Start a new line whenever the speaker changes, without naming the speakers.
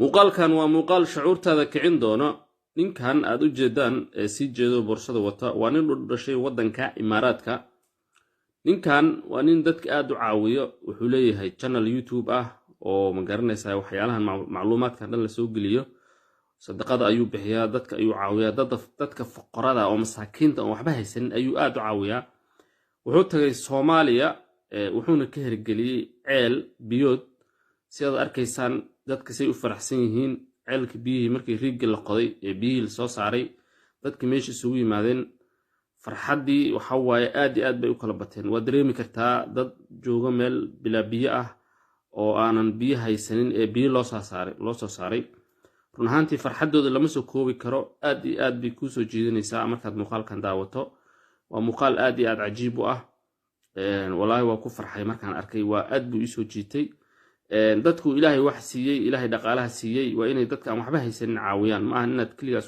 muuqaalkan waa muuqaal shucuurtaada kicin doona. ninkan aad u jeedaan ee sii jeedo boorsada wata waa nin u dhashay wadanka Imaaraadka. ninkan waa nin dadka aad u caawiyo, wuxuu leeyahay channel YouTube ah oo ma garanaysaa waxyaalahan macluumaadka dhan la soo geliyo. sadaqada ayuu bixiyaa, dadka ayuu caawiyaa, dadka fuqarada oo masaakiinta oo waxba haysan ayuu aad u caawiyaa. wuxuu tagay Soomaaliya wuxuuna ka hirgeliyay ceel biyood. sidaad arkaysaan dadka say u faraxsan yihiin. ceelka biyihii markii riigga la qoday ee biyihii la soo saaray, dadka meesha isugu yimaadeen, farxaddii waxa waaye aad iyo aad bay u kala bateen. waa dareemi kartaa dad jooga meel bilaa biyo ah oo aanan biyo haysanin ee biyo loo soo saaray. run ahaantii farxaddooda lama soo koobi karo. aad iyo aad bay kuu soo jiidanaysaa markaad muuqaalkan daawato. waa muuqaal aad iyo aad cajiib u ah. wallaahi waa ku farxay markaan arkay, waa aad buu ii soo jiitay. dadku ilaahay wax siiyey, ilaahay dhaqaalaha siiyey, waa inay dadka aan waxba haysanin caawiyaan, ma aha inaad kaligaas